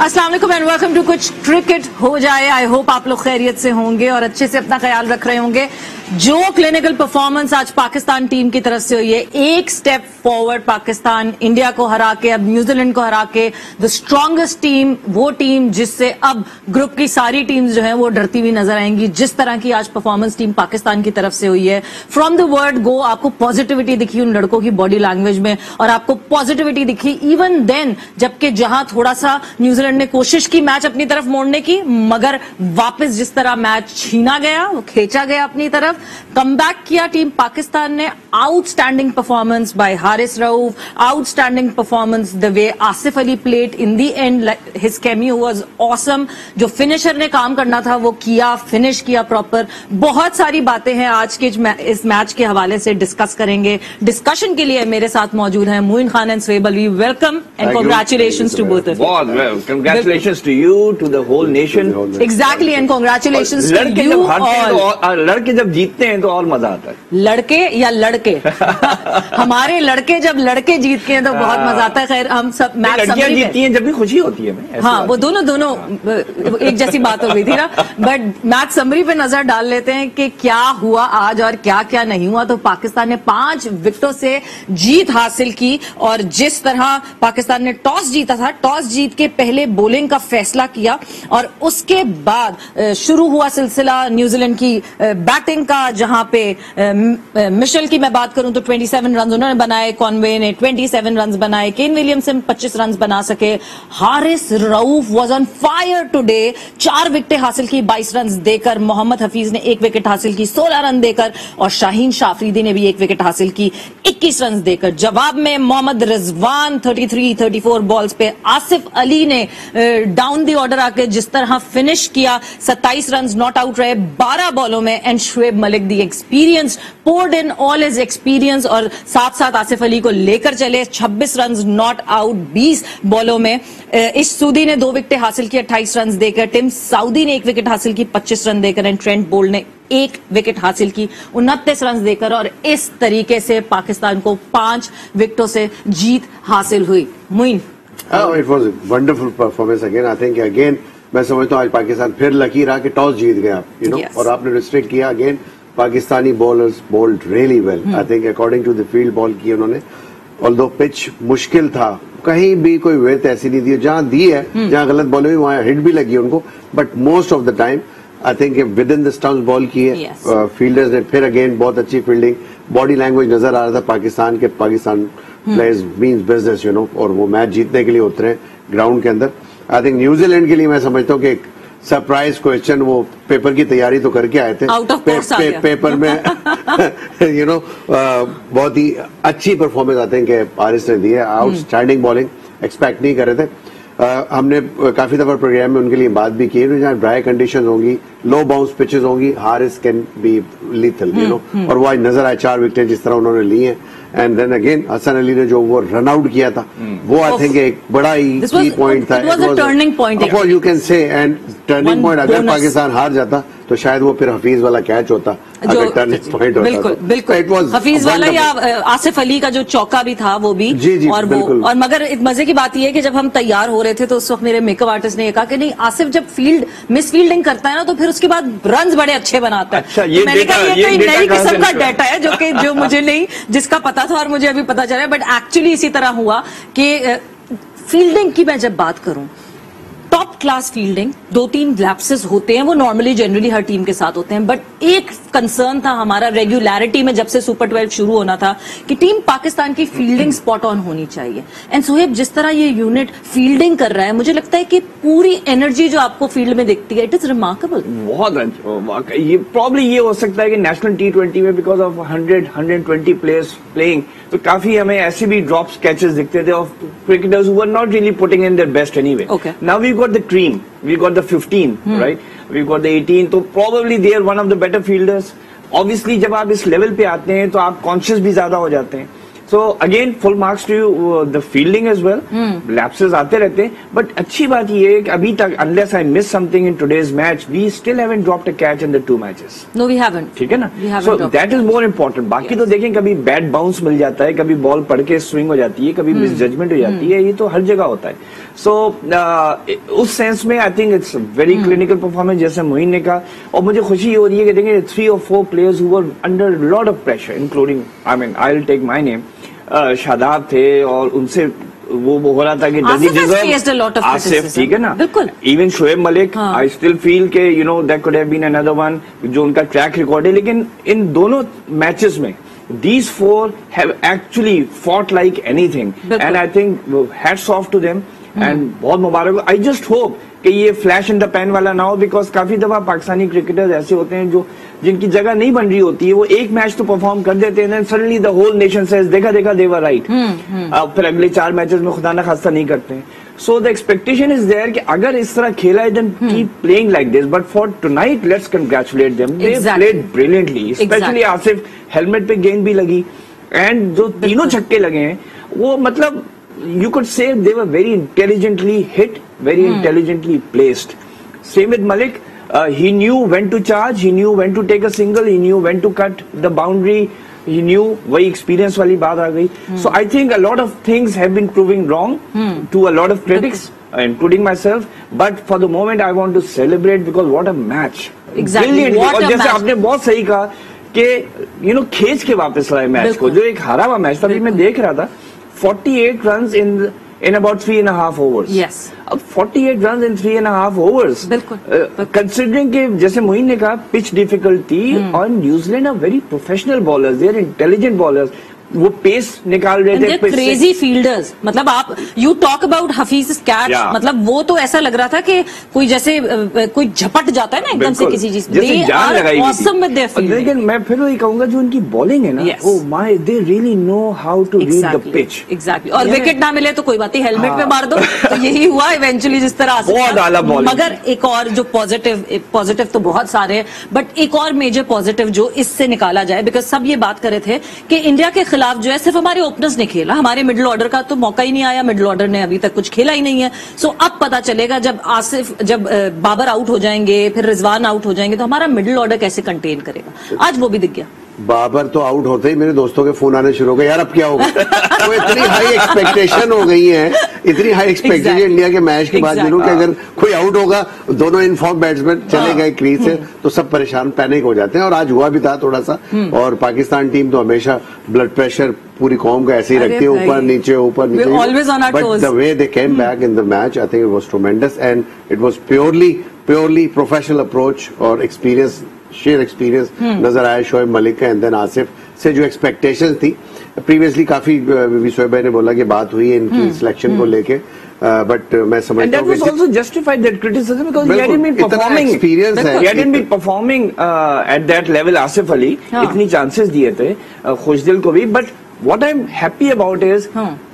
अस्सलाम वालेकुम and welcome to कुछ क्रिकेट हो जाए। आई होप आप लोग खैरियत से होंगे और अच्छे से अपना ख्याल रख रहे होंगे। जो क्लिनिकल परफॉर्मेंस आज पाकिस्तान टीम की तरफ से हुई है, एक स्टेप फॉरवर्ड पाकिस्तान इंडिया को हरा के, अब न्यूजीलैंड को हरा के, द स्ट्रॉन्गेस्ट टीम, वो टीम जिससे अब ग्रुप की सारी टीम्स जो है वो डरती हुई नजर आएंगी। जिस तरह की आज परफॉर्मेंस टीम पाकिस्तान की तरफ से हुई है, फ्रॉम द वर्ड गो आपको पॉजिटिविटी दिखी उन लड़कों की बॉडी लैंग्वेज में और आपको पॉजिटिविटी दिखी इवन देन जबकि जहां थोड़ा सा न्यूजीलैंड ने कोशिश की मैच अपनी तरफ मोड़ने की, मगर वापस जिस तरह मैच छीना गया, वो खींचा गया अपनी तरफ, कमबैक किया टीम पाकिस्तान ने। Outstanding performance by Haris Rauf, outstanding performance the way Asif Ali played in the end, his cameo was awesome. जो फिनिशर ने काम करना था वो किया, फिनिश किया प्रॉपर। बहुत सारी बातें हैं आज के इस मैच के हवाले से डिस्कस करेंगे। डिस्कशन के लिए मेरे साथ मौजूद हैं Moin Khan and Suhaib Alvi. Welcome and congratulations to both of you. Congratulations to you, to the whole nation. Exactly, and congratulations to you. लड़के जब जीतते हैं तो और मजा आता है। लड़के या लड़के हमारे लड़के जब लड़के जीतते हैं तो बहुत मजा आता है। खैर हम सब मैच लड़कियां जीतती हैं जब भी खुशी होती है। हाँ, वो दोनों एक जैसी बात हो गई थी ना। बट मैच समरी पे नजर डाल लेते हैं कि क्या हुआ आज और क्या क्या नहीं हुआ। तो पाकिस्तान ने 5 विकेटों से जीत हासिल की और जिस तरह पाकिस्तान ने टॉस जीता था, टॉस जीत के पहले बॉलिंग का फैसला किया और उसके बाद शुरू हुआ सिलसिला न्यूजीलैंड की बैटिंग का, जहां पे मिशेल की मैं बात करूं तो 27 रन उन्होंने बनाए, कॉनवे ने 27 रन बनाए, केन विलियमसन 25 रन बना सके। Haris Rauf was on fire today, 4 विकेटें हासिल की 22 रन देकर। मोहम्मद हफीज ने 1 विकेट हासिल की 16 रन देकर और शाहीन शाफरीदी ने भी 1 विकेट हासिल की 21 रन देकर। जवाब में मोहम्मद रिजवान 33-34 बॉल्स पे, आसिफ अली ने डाउन दी ऑर्डर आके जिस तरह फिनिश किया, 27 रन नॉट आउट रहे 12 बॉलों में। And Shoaib Malik the experience poured in all his experience और साथ साथ आसिफ अली को लेकर चले, 26 रन नॉट आउट 20 बॉलों में। इस सूदी ने 2 विकेट हासिल की 28 रन देकर, टिम साउदी ने 1 विकेट हासिल की 25 रन देकर एंड ट्रेंट बोल्ट ने 1 विकेट हासिल की 29 रन देकर। और इस तरीके से पाकिस्तान को 5 विकेटों से जीत हासिल हुई। Muin, it was a wonderful performance again. I think again मैं समझता हूँ आज पाकिस्तान फिर लकी रहा कि टॉस जीत गया, Yes. और आपने रिस्ट्रिक्ट किया। Again Pakistani bowlers bowled really well. I think according to the field ball की उन्होंने, ऑल्दो पिच मुश्किल था, कहीं भी कोई वेट ऐसी नहीं दी, जहां दी है जहां गलत बॉल हुई वहां हिट भी लगी उनको, but most of the time I think with in the stumps ball की है। फील्डर्स ने फिर अगेन बहुत अच्छी फील्डिंग, बॉडी लैंग्वेज नजर आ रहा था पाकिस्तान के। पाकिस्तान प्लेयर्स मीन्स बिजनेस, और वो मैच जीतने के लिए उतरे ग्राउंड के अंदर। आई थिंक न्यूजीलैंड के लिए मैं समझता हूँ कि एक सरप्राइज क्वेश्चन, वो पेपर की तैयारी तो करके आए थे, पेपर में बहुत ही अच्छी परफॉर्मेंस आते हैं कि हारिस ने दी है। आउटस्टैंडिंग बॉलिंग एक्सपेक्ट नहीं कर रहे थे। हमने काफी दफा प्रोग्राम में उनके लिए बात भी की है, जहाँ ड्राई कंडीशंस होंगी, लो बाउंस पिचेस होंगी, हारिस कैन बी लीथल, और वो आज नजर आए 4 विकेट जिस तरह उन्होंने ली हैं। And then again Hasan Ali ने जो वो रन आउट किया था, वो आई थिंक एक बड़ा ही की पॉइंट था। Turning point you can say, and turning point. अगर पाकिस्तान हार जाता तो शायद वो फिर हफीज वाला कैच होता, अगर टर्निंग पॉइंट होता। बिल्कुल बिल्कुल, हफीज वाला या आसिफ अली का जो चौका भी था वो भी। जी, और वो, और मगर एक मजे की बात यह है कि जब हम तैयार हो रहे थे तो उस वक्त मेरे मेकअप आर्टिस्ट ने कहा कि नहीं, आसिफ जब मिस फील्डिंग करता है ना तो फिर उसके बाद रन बड़े अच्छे बनाता है। अच्छा, तो मैंने कहा ये कोई नई किस्म का डाटा है जो मुझे नहीं, जिसका पता था और मुझे अभी पता चला। बट एक्चुअली इसी तरह हुआ कि फील्डिंग की मैं जब बात करूं, टॉप क्लास फील्डिंग, 2-3 लैप्सेस होते हैं, वो नॉर्मली जनरली हर टीम के साथ होते हैं। बट एक कंसर्न था हमारा रेगुलरिटी में, जब से सुपर 12 शुरू होना था, कि टीम पाकिस्तान की फील्डिंग स्पॉट ऑन होनी चाहिए। एंड सुहेब, जिस तरह ये यूनिट फील्डिंग कर रहा है, मुझे लगता है कि पूरी एनर्जी जो आपको फील्ड में दिखती है, इट इज रिमार्केबल। बहुत ये प्रॉब्ली ये हो सकता है कि नेशनल T20 में बिकॉज ऑफ 100-120 प्लेयर्स प्लेइंग, तो काफी हमें ऐसे भी ड्रॉप्स कैचेस दिखते थे of cricketers who were not really putting in their best anyway. Now we got the cream, we got the 15, right? We got the 18. तो probably they are one of the better fielders. Obviously जब आप इस level पे आते हैं तो आप conscious भी ज्यादा हो जाते हैं। So again full marks to you, the fielding as well, lapses आते रहते हैं, बट अच्छी बात ये है कि अभी तक unless I miss something in today's match, we still haven't dropped a catch in the 2 matches. No we haven't. ठीक है ना, so that is more important. बाकी तो देखें, कभी बैट बाउंस मिल जाता है, कभी बॉल पड़ के स्विंग हो जाती है, कभी मिस जजमेंट हो जाती है, ये तो हर जगह होता है. सो उस सेंस में I think it's very clinical performance, जैसे मोइन ने कहा. और मुझे खुशी हो रही है कि देखें 3 or 4 players who were under lot of pressure, including, I mean, I'll take my name, Shadab थे, और उनसे वो हो रहा था कि आसिफ, ठीक है ना, बिल्कुल. Even Shoaib Malik, I still feel के you know that could have been another one, जो उनका ट्रैक रिकॉर्ड है. लेकिन इन दोनों मैचेस में these 4 have actually fought like anything, and I think hats off to them. And बहुत मुबारक. आई जस्ट होप कि ये फ्लैश इन द पैन वाला ना हो, बिकॉज काफी दफा पाकिस्तानी क्रिकेटर्स ऐसे होते हैं जो जिनकी जगह नहीं बन रही होती है, वो एक मैच तो परफॉर्म कर देते हैं, suddenly the whole nation says देखा दे वर राइट. फिर अगले 4 मैचेस में खुदा ना खास्ता नहीं करते हैं. So the expectation is there कि अगर इस तरह खेला है, then keep playing like this. But for tonight let's congratulate them, they played brilliantly. Specially Asif, helmet पे गेंद भी लगी, एंड जो तीनों छक्के लगे हैं वो मतलब you could say they were very intelligently hit, very intelligently placed. Same with Malik. He knew when to charge, he knew when to take a single, he knew when to cut the boundary, he knew. वही experience वाली बात आ गई. So I think a lot of things have been proving wrong to a lot of critics, including myself. But for the moment, I want to celebrate because what a match. Exactly. और जैसे आपने बहुत सही कहा कि you know खींच के वापस लाए मैच को, जो एक हारा हुआ मैच था. अभी मैं देख रहा था 48 runs in about 3.5 overs. Yes. अब 48 runs in 3.5 overs. बिल्कुल. Considering कि जैसे मोइन ने कहा पिच डिफिकल्ट थी, और New Zealand are very professional bowlers, they are intelligent bowlers. वो पेस निकाल रहे थे, क्रेजी फील्डर्स. मतलब आप you talk about Hafeez catch, मतलब वो तो ऐसा लग रहा था कि कोई जैसे कोई झपट जाता है ना एकदम से किसी चीज. लेकिन मैं फिर वही कहूंगा, जो उनकी बॉलिंग है ना, oh my, they really know how to read the pitch. Exactly. और विकेट ना मिले तो कोई बात नहीं, हेलमेट पे मार दो. तो यही हुआ इवेंचुअली जिस तरह से. बहुत आला बॉलिंग. मगर एक और जो पॉजिटिव तो बहुत सारे हैं, बट एक और मेजर पॉजिटिव जो इससे निकाला जाए, बिकॉज सब ये बात कर रहे थे कि इंडिया के खिलाफ जो है सिर्फ हमारे ओपनर्स ने खेला, हमारे मिडिल ऑर्डर का तो मौका ही नहीं आया. मिडिल ऑर्डर ने अभी तक कुछ खेला ही नहीं है. सो अब पता चलेगा जब बाबर आउट हो जाएंगे, फिर रिजवान आउट हो जाएंगे, तो हमारा मिडिल ऑर्डर कैसे कंटेन करेगा. आज वो भी दिख गया. बाबर तो आउट होते ही मेरे दोस्तों के फोन आने शुरू हो गए, यार अब क्या होगा. तो इतनी हाई एक्सपेक्टेशन हो गई है, इतनी हाई एक्सपेक्टेशन इंडिया के मैच के बाद कि अगर कोई आउट होगा, दोनों इनफॉर्म बैट्समैन चले गए क्रीज से, तो सब परेशान, पैनिक हो जाते हैं. और आज हुआ भी था थोड़ा सा. और पाकिस्तान टीम तो हमेशा ब्लड प्रेशर पूरी कॉम का ऐसे ही रखती है, ऊपर नीचे. But the way they came back in the match, I think it was ट्रेमेंडस, and it was purely professional approach और एक्सपीरियंस, शेयर एक्सपीरियंस नजर आया शोएब मलिक का. एंड देन आसिफ से जो एक्सपेक्टेशंस थी प्रीवियसली, काफी शोएब भाई ने बोला कि बात हुई है इनकी सिलेक्शन को लेके, बट मैं समझता हूँ that was also justified that criticism because he hadn't been performing. He hadn't been performing at that level. Asif Ali इतनी चांसेस दिए थे खुशदिल को भी, but what I'm happy about is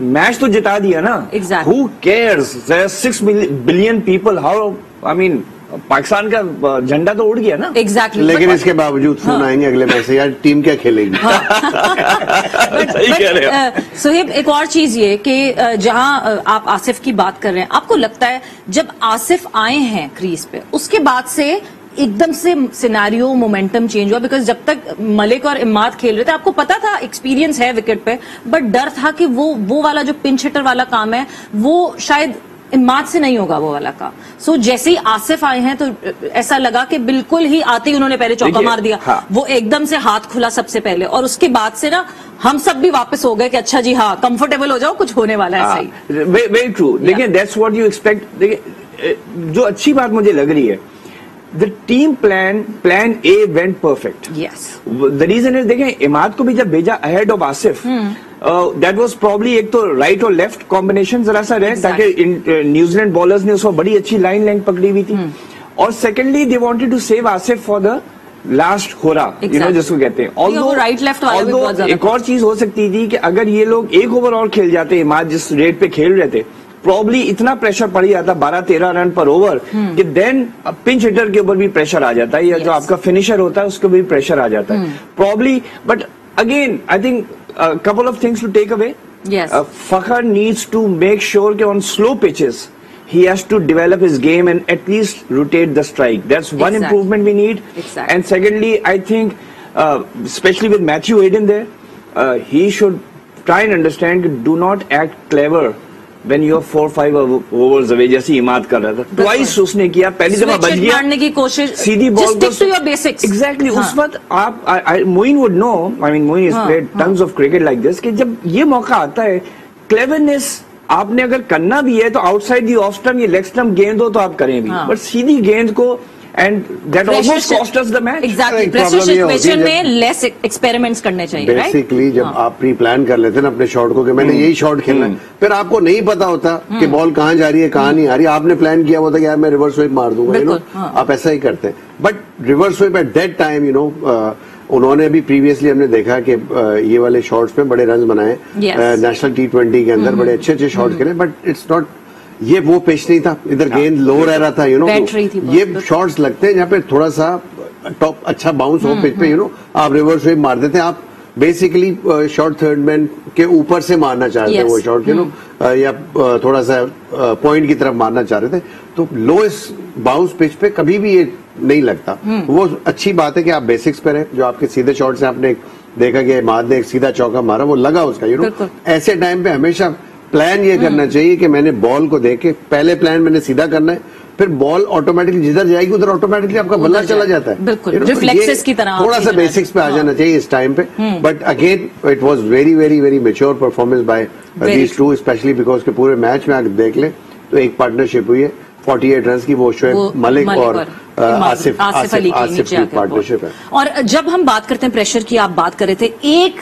match तो जिता दिया ना. Exactly. Who cares? There are 6 billion people. How? I mean, Pakistan का झंडा तो उड़ गया ना. एग्जैक्टली. लेकिन इसके बावजूद फोन आएंगे अगले मैच से, यार टीम क्या खेलेगी. सही कह रहे हो. सोहेब, एक और चीज ये कि जहां आप आसिफ की बात कर रहे हैं, आपको लगता है जब आसिफ आए हैं क्रीज पे, उसके बाद से एकदम से सिनेरियो मोमेंटम चेंज हुआ? बिकॉज जब तक मलिक और इमाद खेल रहे थे, आपको पता था एक्सपीरियंस है विकेट पे, बट डर था कि वो वाला जो पिंच हिटर वाला काम है वो शायद इमाद से नहीं होगा वो वाला काम. सो जैसे ही आसिफ आए हैं तो ऐसा लगा कि बिल्कुल ही आते ही उन्होंने पहले चौका मार दिया. वो एकदम से हाथ खुला सबसे पहले, और उसके बाद से ना हम सब भी वापस हो गए कि अच्छा जी हाँ, कंफर्टेबल हो जाओ, कुछ होने वाला है. सही, वेरी ट्रू. देखिए दैट्स व्हाट यू एक्सपेक्ट. देखिए जो अच्छी बात मुझे लग रही है, The team plan A went perfect. Yes. The reason is, देखें इमाद को भी जब भेजा ahead of Asif, that was probably एक तो राइट और लेफ्ट कॉम्बिनेशन जरा सा रहे, ताकि न्यूजीलैंड बॉलर्स ने उसको बड़ी अच्छी लाइन लेंथ पकड़ी हुई थी. और secondly they wanted to save Asif for the last hurrah, you know जिसको कहते हैं. राइट लेफ्ट वाला भी बहुत ज्यादा. एक और चीज हो सकती थी कि अगर ये लोग एक ओवर और खेल जाते, इमाद जिस रेट पे खेल रहे थे, प्रॉब्ली इतना प्रेशर पड़ जाता 12-13 रन पर ओवर कि देन पिंच हिटर के ऊपर भी प्रेशर आ जाता है, या जो आपका फिनिशर होता है उसको भी प्रेशर आ जाता है probably. But again I think couple of things to take away. Yes. Fakhar needs to make sure that on slow pitches, he has to develop his game and at least rotate the strike. That's one improvement we need. Exactly. And secondly, I think, especially with Matthew Hayden there, he should try and understand, do not act clever when you're 4-5 overs away, जैसे इमाद कर रहा था. Twice उसने किया, पहली दफा बच गया, मारने की कोशिश, सीधी बॉल को. Stick to your basics. Exactly. उस वक्त आप, Moeen would know. I mean, Moeen has played tons of cricket like this. कि जब ये मौका आता है, cleverness आपने अगर करना भी है तो आउटसाइड दी ऑफ स्टंप, ये लेग स्टंप गेंद हो तो आप करें भी, बट सीधी गेंद को, and that almost cost us the match. Exactly. Pressure situation में लेस एक्सपेरिमेंट्स करने चाहिए. बेसिकली जब आप प्री प्लान कर लेते हैं ना अपने शॉट को कि मैंने यही शॉट खेलना है, फिर आपको नहीं पता होता कि बॉल कहाँ जा रही है कहाँ नहीं आ रही. आपने प्लान किया हुआ था कि यार मैं रिवर्स स्वीप मार दूंगा, यू नो, आप ऐसा ही करते हैं. But reverse sweep at that time, you know, उन्होंने भी प्रीवियसली हमने देखा कि ये वाले शॉट्स में बड़े रन बनाए नेशनल T20 के अंदर, बड़े अच्छे अच्छे शॉट खेले. बट इट्स नॉट, ये वो पिच नहीं था, इधर गेंद लो रह रहा था, यू नो. ये शॉट्स लगते हैं जहाँ पे थोड़ा सा टॉप अच्छा बाउंस हो पिच पे, यू नो, आप रिवर्स स्वीप मार देते हैं. आप बेसिकली शॉर्ट थर्ड मैन के ऊपर से मारना चाहते हैं वो शॉट, यू नो, या थोड़ा सा पॉइंट की तरफ मारना चाह रहे थे. तो लोएस्ट बाउंस पिच पे कभी भी ये नहीं लगता. वो अच्छी बात है कि आप बेसिक्स पे रहे. जो आपके सीधे शॉट से आपने देखा कि इमाद ने एक सीधा चौका मारा, वो लगा उसका, यू नो. ऐसे टाइम पे हमेशा प्लान ये करना चाहिए कि मैंने बॉल को देख के, पहले प्लान मैंने सीधा करना है, फिर बॉल ऑटोमेटिकली जिधर जाएगी उधर ऑटोमेटिकली आपका बल्ला चला जाता है. बिल्कुल, रिफ्लेक्सेस की तरह थोड़ा सा बेसिक्स पे आ जाना चाहिए इस टाइम पे. But again it was very very very mature performance by these two, specially because के पूरे मैच में आप देख लें तो एक पार्टनरशिप हुई है 48 रन की, वो शोएब मलिक और आसिफ अली की पार्टनरशिप है. और जब हम बात करते हैं प्रेशर की, आप बात कर रहे थे, एक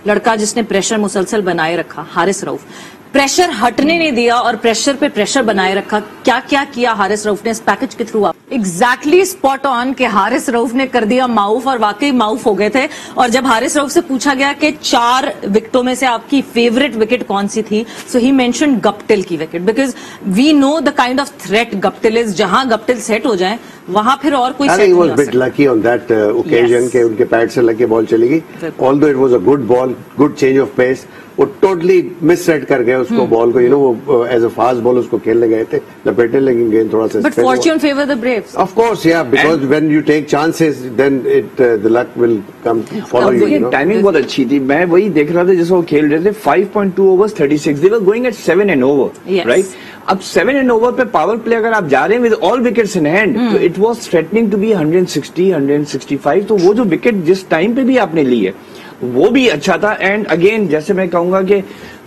लड़का जिसने प्रेशर मुसलसल बनाए रखा, हारिस रऊफ, प्रेशर हटने नहीं दिया और प्रेशर पे प्रेशर बनाए रखा. क्या क्या किया हारिस रऊफ ने इस पैकेज के थ्रू? एग्जैक्टली स्पॉट ऑन कि हारिस रऊफ ने कर दिया माउफ, और वाकई माउफ हो गए थे. और जब हारिस रऊफ से पूछा गया कि 4 विकेटों में से आपकी फेवरेट विकेट कौन सी थी, सो ही मेंशन्ड गप्टिल की wicket, because we know the kind of threat Guptill is. जहां गप्टिल सेट हो जाए वहां फिर और कोई सेट नहीं हो सकता. लकी ऑन दैट ओकेजन के उनके पैड से लग के बॉल चली गई. Although it was a good ball, good change of pace, वो टोटली मिस सेट कर गए उसको बॉल को, यू नो, वो एज अ फास्ट बॉल उसको खेलने गए थे, लपेटे, लेकिन गेंद थोड़ा सा. But fortune favour the braves. Of course, yeah, because when you take chances then it the luck will come follow you, you know. Timing बहुत अच्छी थी. मैं वही देख रहा था जैसे वो खेल रहे थे, 5.2 overs 36, they were going at 7 an over, right. अब 7 एंड ओवर पे पावर प्ले अगर आप जा रहे हैं with all wickets in hand, तो it was threatening to be 160, 165. तो वो जो विकेट जिस टाइम पे भी आपने ली है वो भी अच्छा था. एंड अगेन जैसे मैं कहूंगा कि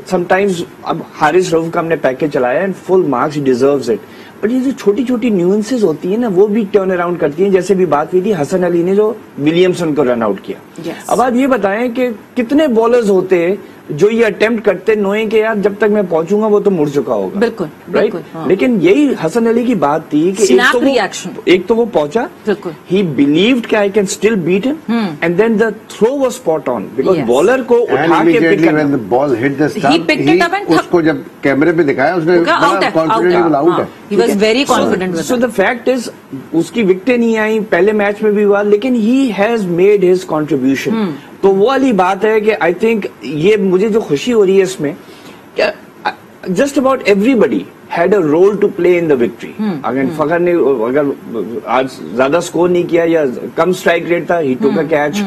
समटाइम्स अब हारिस रऊफ का हमने पैकेज चलाया and full marks, he deserves it. But ये जो छोटी छोटी न्यूएंसेस होती है ना, वो भी टर्न अराउंड करती हैं. जैसे भी बात हुई थी हसन अली ने जो विलियमसन को रन आउट किया. अब आप ये बताएं कि कितने बॉलर्स होते हैं जो ये अटेम्प्ट करते नोइंग के यार जब तक मैं पहुंचूंगा वो तो मुड़ चुका होगा. बिल्कुल, राइट. लेकिन यही हसन अली की बात थी कि एक तो वो पहुंचा, ही बिलीव्ड कि I can still beat him, and then the throw was spot on, because bowler को उठा के पिक करना. When the ball hit the stump, उसको जब कैमरे पे दिखाया उसने कॉन्फिडेंट आउट है. He was very confident. So the fact is उसकी विकेटें नहीं आई, पहले मैच में भी हुआ, लेकिन he has made his contribution. तो वो वाली बात है कि आई थिंक ये मुझे जो खुशी हो रही है इसमें, just about everybody had a role to play in the victory. अगर फखर ने अगर आज ज्यादा स्कोर नहीं किया या कम स्ट्राइक रेट था, he took a catch.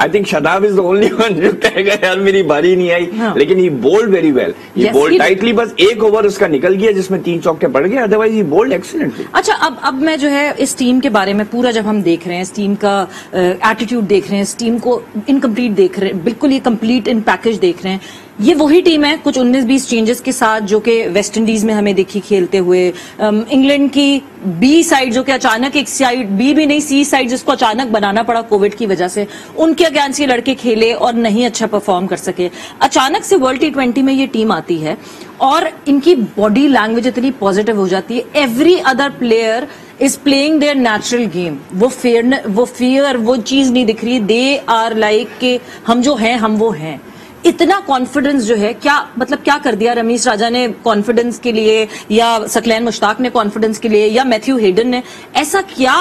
I think Shadab is the only one जो कहेगा यार मेरी बारी नहीं आई, लेकिन he bowled very well. He bowled tightly, बस एक ओवर उसका निकल गया जिसमें 3 चौके पड़ गए, अदरवाइज he bowled excellently. अच्छा, अब मैं जो है इस टीम के बारे में पूरा जब हम देख रहे हैं, इस टीम का एटीट्यूड देख रहे हैं, इस टीम को इनकम्प्लीट देख रहे हैं, बिल्कुल ये कंप्लीट इन पैकेज देख रहे हैं, ये वही टीम है कुछ 19-20 चेंजेस के साथ जो कि वेस्ट इंडीज में हमें देखी खेलते हुए, इंग्लैंड की बी साइड जो कि अचानक एक साइड, बी भी नहीं सी साइड जिसको अचानक बनाना पड़ा कोविड की वजह से, उनके अगेंस्ट ये लड़के खेले और नहीं अच्छा परफॉर्म कर सके. अचानक से वर्ल्ड T20 में ये टीम आती है और इनकी बॉडी लैंग्वेज इतनी पॉजिटिव हो जाती है. Every other player is playing there natural game. वो फियर वो चीज नहीं दिख रही. दे आर लाइक के हम जो हैं हम वो हैं. इतना कॉन्फिडेंस जो है, क्या मतलब क्या कर दिया रमीज राजा ने कॉन्फिडेंस के लिए, या सकलैन मुश्ताक ने कॉन्फिडेंस के लिए, या मैथ्यू हेडन ने? ऐसा क्या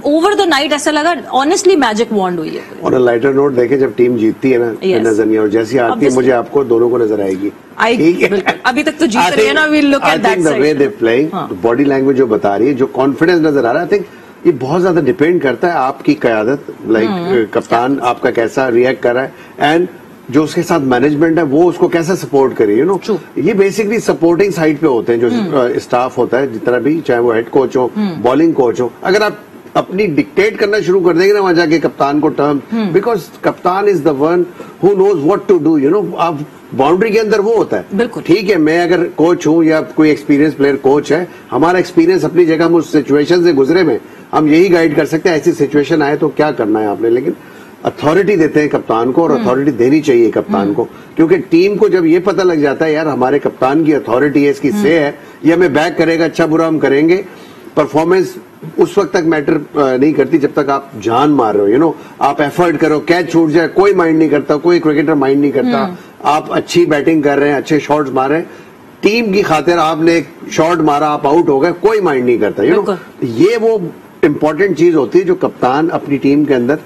ओवर द नाइट ऐसा लगा ऑनेस्टली मैजिक वॉन्ड हुई है? और लाइटर नोट देखे, जब टीम जीतती है ना नजर नहीं, और जैसी आती है मुझे आपको दोनों को नजर आएगी। अभी तक तो जीत रही है ना, we'll look at that side. The way they playing, body language जो बता रही है, जो कॉन्फिडेंस नजर आ रहा है, आई थिंक ये बहुत ज्यादा डिपेंड करता है आपकी कयादत, लाइक कप्तान आपका कैसा रिएक्ट कर रहा है, एंड जो उसके साथ मैनेजमेंट है वो उसको कैसे सपोर्ट करे, यू नो। ये बेसिकली सपोर्टिंग साइड पे होते हैं जो स्टाफ होता है, जितना भी, चाहे वो हेड कोच हो, बॉलिंग कोच हो। अगर आप अपनी डिक्टेट करना शुरू कर देंगे ना वहां जाके कप्तान को टर्म, बिकॉज कप्तान is the one who knows what to do, you know. आप बाउंड्री के अंदर वो होता है, ठीक है। मैं अगर कोच हूं या कोई एक्सपीरियंस प्लेयर कोच है, हमारा एक्सपीरियंस अपनी जगह, हम उस सिचुएशन से गुजरे में हम यही गाइड कर सकते हैं, ऐसी सिचुएशन आए तो क्या करना है आपने। लेकिन अथॉरिटी देते हैं कप्तान को, और अथॉरिटी देनी चाहिए कप्तान को, क्योंकि टीम को जब ये पता लग जाता है यार हमारे कप्तान की अथॉरिटी है, इसकी से है, ये हमें बैक करेगा, अच्छा बुरा हम करेंगे। परफॉर्मेंस उस वक्त तक मैटर नहीं करती जब तक आप जान मार रहे हो, यू नो। आप एफर्ट करो, कैच छूट जाए, कोई माइंड नहीं करता, कोई क्रिकेटर माइंड नहीं करता। आप अच्छी बैटिंग कर रहे हैं, अच्छे शॉट्स मार रहे हैं, टीम की खातिर आपने एक शॉट मारा, आप आउट हो गए, कोई माइंड नहीं करता, यू नो। ये वो इंपॉर्टेंट चीज होती है जो कप्तान अपनी टीम के अंदर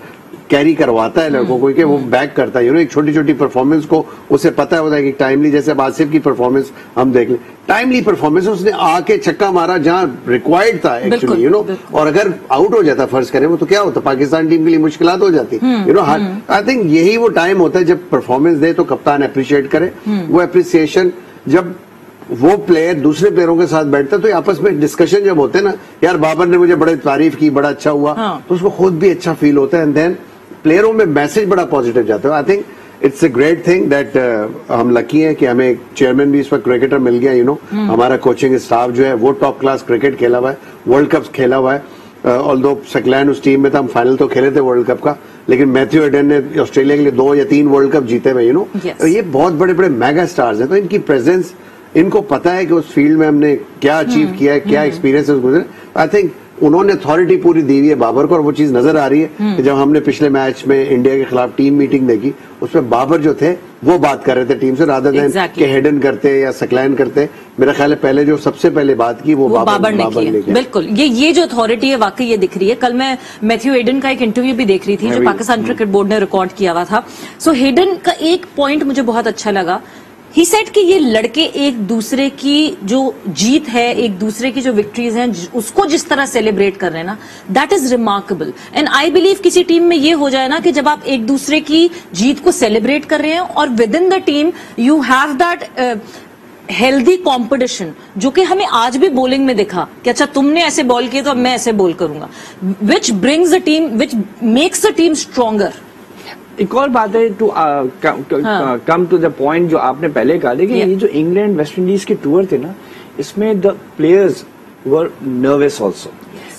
कैरी करवाता है लड़कों को, कि वो बैक करता है, यू नो। एक छोटी छोटी परफॉर्मेंस को उसे पता होता है कि टाइमली, जैसे आसिफ की परफॉर्मेंस हम देख लें, टाइमली परफॉर्मेंस, उसने आके छक्का मारा जहां रिक्वायर्ड था एक्चुअली, यू नो। और अगर आउट हो जाता फर्ज करें वो, तो क्या होता, पाकिस्तान टीम के लिए मुश्किलात हो जाती, यू नो। आई थिंक यही वो टाइम होता है जब परफॉर्मेंस दे तो कप्तान अप्रिशिएट करे। वो अप्रिसिएशन जब वो प्लेयर दूसरे प्लेयरों के साथ बैठता है, तो आपस में डिस्कशन जब होते हैं ना, यार बाबर ने मुझे बड़ी तारीफ की, बड़ा अच्छा हुआ, तो उसको खुद भी अच्छा फील होता है, एंड देन प्लेयरों में मैसेज बड़ा पॉजिटिव जाता है। I think it's a great thing that हम लकी हैं कि हमें एक चेयरमैन भी इस वक्त क्रिकेटर मिल गया, यू नो। हमारा कोचिंग स्टाफ जो है वो टॉप क्लास क्रिकेट खेला हुआ है, वर्ल्ड कप खेला हुआ है। ऑल्दो सकलैन उस टीम में था, हम फाइनल तो खेले थे वर्ल्ड कप का, लेकिन मैथ्यू हेडन ने ऑस्ट्रेलिया के लिए 2 या 3 वर्ल्ड कप जीते हुए, यू नो। ये बहुत बड़े बड़े मेगा स्टार्स हैं, तो इनकी प्रेजेंस, इनको पता है कि उस फील्ड में हमने क्या अचीव किया है, क्या एक्सपीरियंस गुजरे। आई थिंक उन्होंने अथॉरिटी पूरी दी हुई है बाबर को, और वो चीज नजर आ रही है कि जब हमने पिछले मैच में इंडिया के खिलाफ टीम मीटिंग देखी, उसमें बाबर जो थे वो बात कर रहे थे टीम से, रादर देन कि हेडन करते या सकलैन करते। मेरा ख्याल है पहले जो सबसे पहले बात की वो बाबर ने की। बिल्कुल, ये जो अथॉरिटी है वाकई ये दिख रही है। कल मैं मैथ्यू हेडन का एक इंटरव्यू भी देख रही थी जो पाकिस्तान क्रिकेट बोर्ड ने रिकॉर्ड किया हुआ था। सो हेडन का एक पॉइंट मुझे बहुत अच्छा लगा। ही सेड कि ये लड़के एक दूसरे की जो जीत है, एक दूसरे की जो विक्ट्रीज हैं, उसको जिस तरह सेलिब्रेट कर रहे हैं ना, that is remarkable. And I believe किसी टीम में ये हो जाए ना कि जब आप एक दूसरे की जीत को सेलिब्रेट कर रहे हैं, और with in the team you have that healthy competition, जो कि हमें आज भी बॉलिंग में दिखा कि अच्छा तुमने ऐसे बॉल किए तो अब मैं ऐसे बॉल करूंगा, which brings the team, which makes the team stronger. एक और बात है to come to the point जो आपने पहले कहा, देखिए ये जो इंग्लैंड वेस्ट इंडीज के टूर थे ना, इसमें the players were nervous also,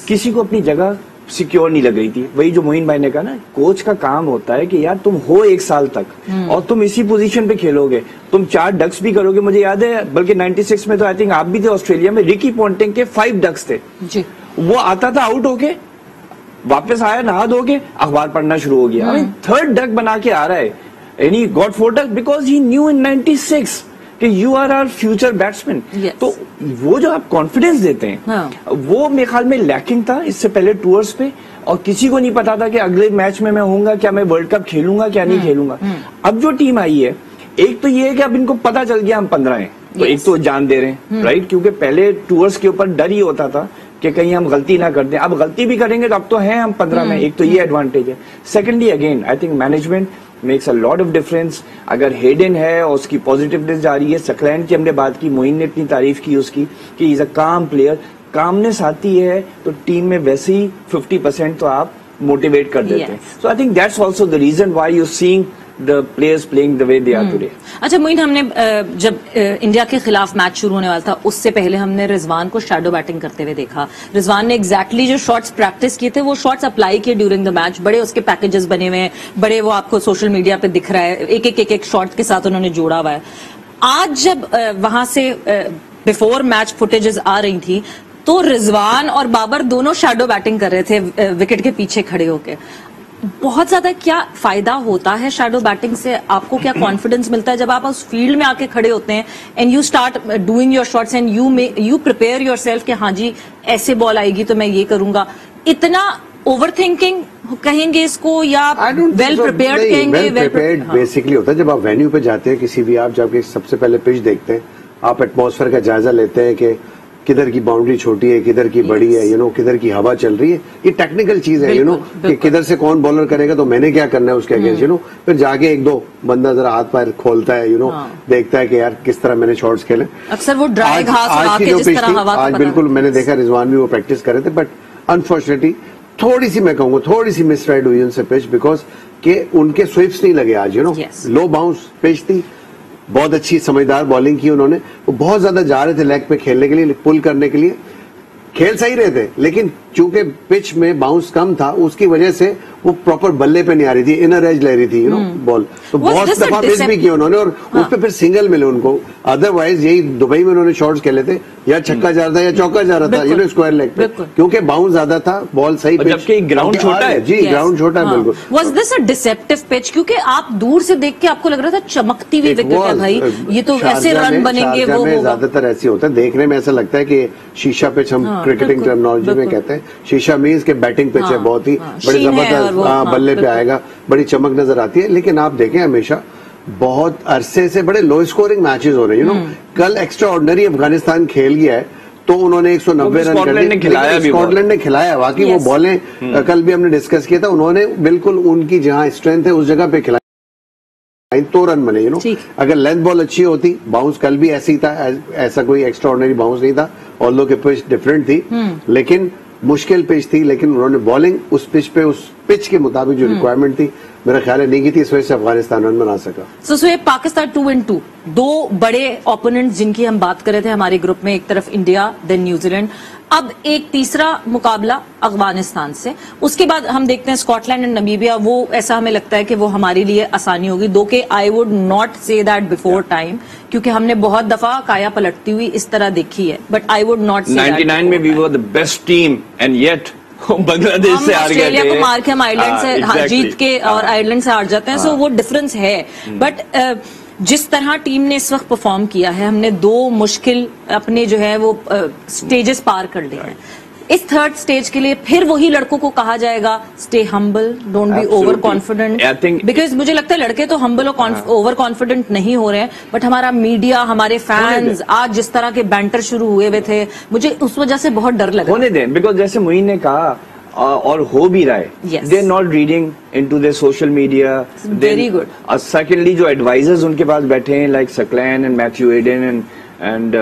किसी को अपनी जगह सिक्योर नहीं लग रही थी। वही जो मोइन भाई ने कहा ना, कोच का काम होता है कि यार तुम हो 1 साल तक और तुम इसी पोजीशन पे खेलोगे, तुम 4 डक्स भी करोगे। मुझे याद है बल्कि 96 में तो आई थिंक आप भी थे ऑस्ट्रेलिया में, रिकी पॉन्टिंग के 5 डक्स थे जी। वो आता था आउट होके, वापस आया, नहा धो के अखबार पढ़ना शुरू हो गया। 3rd डक बना के आ रहा है, and he got 4 duck because he knew in 96 कि you are our future batsman. तो वो जो आप कॉन्फिडेंस देते हैं, वो मेरे ख्याल में लैकिंग था इससे पहले टूर्स पे, और किसी को नहीं पता था कि अगले मैच में मैं होऊंगा क्या, मैं वर्ल्ड कप खेलूंगा क्या नहीं खेलूंगा। अब जो टीम आई है, एक तो ये है कि अब इनको पता चल गया हम 15 हैं, तो एक तो जान दे रहे हैं, राइट, क्योंकि पहले टूर्स के ऊपर डर ही होता था कि कहीं हम गलती ना कर दें। अब गलती भी करेंगे तो अब तो हैं हम 15 में, एक तो ये एडवांटेज है। Secondly again I think management makes a lot of difference. अगर हेडन है और उसकी पॉजिटिवनेस जा रही है, सकलैन की हमने बात की, मोइन ने इतनी तारीफ की उसकी कि इज अ काम प्लेयर, कामनेस आती है तो टीम में वैसे ही 50% तो आप मोटिवेट कर देते हैं। So I think that's also the reason why you seeing the players playing the way they are today. अच्छा मोइन, हमने जब इंडिया के खिलाफ मैच शुरू होने वाला था उससे पहले हमने रिजवान को शैडो बैटिंग करते हुए देखा। रिजवान ने एग्जैक्टली जो शॉट्स प्रैक्टिस किए थे वो शॉट्स अप्लाई किए ड्यूरिंग द मैच। बड़े उसके पैकेजेस बने हुए हैं, बड़े वो आपको सोशल मीडिया पे दिख रहा है, एक शॉट के साथ उन्होंने जोड़ा हुआ है। आज जब वहां से बिफोर मैच फुटेजेस आ रही थी तो रिजवान और बाबर दोनों शैडो बैटिंग कर रहे थे विकेट के पीछे खड़े होके। बहुत ज्यादा क्या फायदा होता है शैडो बैटिंग से? आपको क्या कॉन्फिडेंस मिलता है जब आप उस फील्ड में आके खड़े होते हैं and you start doing your shots and you prepare yourself कि हाँ जी ऐसे बॉल आएगी तो मैं ये करूंगा? इतना ओवर थिंकिंग कहेंगे इसको या वेल प्रिपेयर्ड कहेंगे? वेल प्रिपेयर्ड बेसिकली होता है जब आप वेन्यू पे जाते हैं किसी भी, आप जब सबसे पहले पिच देखते हैं, आप एटमॉस्फेयर का जायजा लेते हैं कि किधर की बाउंड्री छोटी है, किधर की बड़ी है, किधर की हवा चल रही है। ये टेक्निकल चीज है, कि किधर से कौन बॉलर करेगा तो मैंने क्या करना है उसके अगेंस्ट, फिर जाके एक दो बंदा जरा हाथ पैर खोलता है, देखता है कि यार किस तरह मैंने शॉट्स खेले। अक्सर वो ड्राई घास आज की जो पिच थी, आज बिल्कुल मैंने देखा रिजवान भी वो प्रैक्टिस कर रहे थे, बट अनफॉर्चुनेटली थोड़ी सी मैं कहूंगा थोड़ी सी मिसराइड हुई उनसे पिच, बिकॉज के उनके स्विप्स नहीं लगे आज, लो बाउंस पिच थी। बहुत अच्छी समझदार बॉलिंग की उन्होंने, वो बहुत ज्यादा जा रहे थे लेग पे खेलने के लिए, पुल करने के लिए, खेल सही रहे थे, लेकिन चूंकि पिच में बाउंस कम था उसकी वजह से वो प्रॉपर बल्ले पे नहीं आ रही थी, इनर एज ले रही थी बॉल, तो बहुत दफा मिस भी किया उन्होंने, और उस पर फिर सिंगल मिले उनको। अदरवाइज यही दुबई में उन्होंने शॉट्स खेले थे, या छक्का जा रहा था या चौका जा रहा था, स्क्वायर लेग पे, क्योंकि बाउंस ज्यादा था, बॉल सही, जबकि ग्राउंड छोटा है। जी ग्राउंड छोटा है बिल्कुल। Was this a deceptive pitch? क्योंकि आप दूर से देख के आपको लग रहा था चमकती हुई विकेट है भाई, ये तो ऐसे रन बनेंगे, वो ज्यादातर ऐसे होता है, देखने में ऐसा लगता है कि शीशा पिच, हम क्रिकेटिंग टर्मिनोलॉजी में कहते हैं शीशा मीन्स के बैटिंग पिच है, बहुत ही बड़ी जबरदस्त, बल्ले पे आएगा, बड़ी चमक नजर आती है। लेकिन आप देखें हमेशा बहुत अरसे से बड़े लो स्कोरिंग मैचेस हो रहे हैं, कल एक्स्ट्रा ऑर्डिनरी अफगानिस्तान खेल गया है तो उन्होंने 190 रन कर दिए, स्कॉटलैंड ने खिलाया वाकई, वो बॉलें कल भी हमने डिस्कस किया था, उन्होंने बिल्कुल उनकी जहां स्ट्रेंथ है उस जगह पे खिलाया, तो रन बने। अगर लेंथ बॉल अच्छी होती, बाउंस कल भी ऐसी था, ऐसा कोई एक्स्ट्रा ऑर्डिनरी बाउंस नहीं था, ऑल्दो के पिच डिफरेंट थी, लेकिन मुश्किल पिच थी, लेकिन उन्होंने बॉलिंग उस पिच पे, उस पिच के मुताबिक जो रिक्वायरमेंट थी, मेरा ख्याल है नहीं की थी, इस वजह से अफगानिस्तान रन बना सका। सो ये पाकिस्तान 2-2, दो बड़े ओपोनेंट जिनकी हम बात कर रहे थे हमारे ग्रुप में, एक तरफ इंडिया देन न्यूजीलैंड, अब एक तीसरा मुकाबला अफगानिस्तान से, उसके बाद हम देखते हैं स्कॉटलैंड एंड नमीबिया। वो ऐसा हमें लगता है कि वो हमारे लिए आसानी होगी, दो के I would not say that before time, क्योंकि हमने बहुत दफा काया पलटती हुई इस तरह देखी है, बट आई वुड नॉट से 99 में we were the best team and yet Bangladesh से हार गए थे, ऑस्ट्रेलिया को मार के हम आयरलैंड से जीत के और आयरलैंड से हार जाते हैं, सो वो डिफरेंस है। बट जिस तरह टीम ने इस वक्त परफॉर्म किया है, हमने दो मुश्किल अपने जो है वो स्टेजेस पार कर लिए हैं, इस थर्ड स्टेज के लिए फिर वही लड़कों को कहा जाएगा stay humble, don't be over confident, because मुझे लगता है लड़के तो हम्बल और ओवर कॉन्फिडेंट नहीं हो रहे हैं, बट हमारा मीडिया, हमारे फैंस आज जिस तरह के बैंटर शुरू हुए थे, मुझे उस वजह से बहुत डर लगा। होने दें, बिकॉज जैसे मुइन ने कहा और हो भी रहा है, they are not reading into the social media, very good. Secondly जो एडवाइजर्स उनके पास बैठे हैं like Saqlain and Matthew Hayden and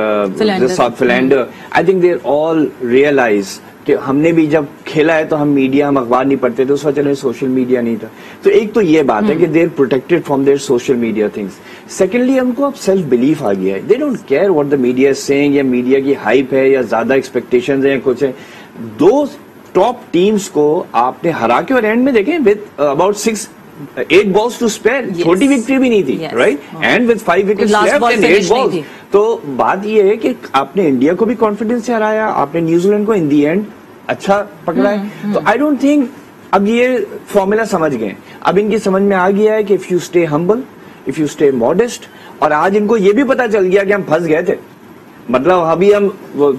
South Philander, I think they all realise कि हमने भी जब खेला है तो हम मीडिया, हम अखबार नहीं पढ़ते थे, उस वजह से सोशल मीडिया नहीं था। तो एक तो ये बात है कि they are protected from their social media things. Secondly हमको अब सेल्फ बिलीफ आ गया है, they don't care what the media is saying, या मीडिया की हाइप है या ज्यादा एक्सपेक्टेशंस है या कुछ है। दो टॉप टीम्स को आपने हरा के, और एंड में देखें with about 8 balls to spare, छोटी विक्ट्री भी नहीं थी, right, and with 5 wickets left and 8 balls। तो बात ये है कि आपने इंडिया को भी कॉन्फिडेंस से हराया, आपने न्यूजीलैंड को इन दी एंड अच्छा पकड़ा है। तो आई डोंट थिंक, अब ये फॉर्मूला समझ गए, अब इनकी समझ में आ गया है कि if you stay humble, if you stay modest, और आज इनको ये भी पता चल गया कि हम फंस गए थे, मतलब अभी हम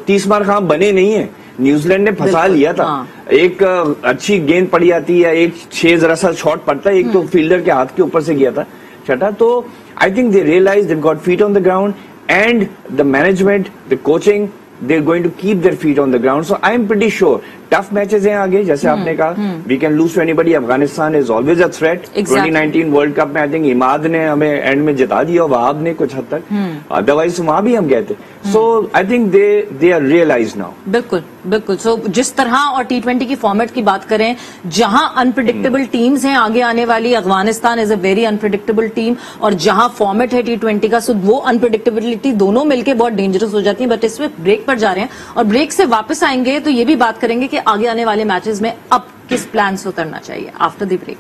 30 मार खां बने नहीं है, न्यूजीलैंड ने फंसा लिया था। एक अच्छी गेंद पड़ी आती है, एक 6 जरा सा शॉट पड़ता है, एक तो फील्डर के हाथ के ऊपर से गया था छठा। तो I think they realise they got feet on the ground and the management, the coaching, they are going to keep their feet on the ground. So I am pretty sure tough matches हैं आगे, जैसे आपने कहा we can lose to anybody, Afghanistan is always a threat. 2019 world cup में I think Imad ने हमें and में जिता दिया, वहाब ने कुछ हद तक, अदरवाइज वहां भी हम गए थे। So I think they are realise now. बिल्कुल बिल्कुल। सो जिस तरह और T20 की फॉर्मेट की बात करें, जहां अनप्रिडिक्टेबल टीम्स हैं आगे आने वाली, Afghanistan is a very unpredictable team, और जहां फॉर्मेट है T20 का, सो वो अनप्रिडिक्टेबिलिटी दोनों मिलकर बहुत डेंजरस हो जाती है। बट इसमें ब्रेक पर जा रहे हैं, और ब्रेक से वापस आएंगे तो ये भी बात करेंगे कि आगे आने वाले मैचेस में अब किस प्लान से उतरना चाहिए आफ्टर द ब्रेक।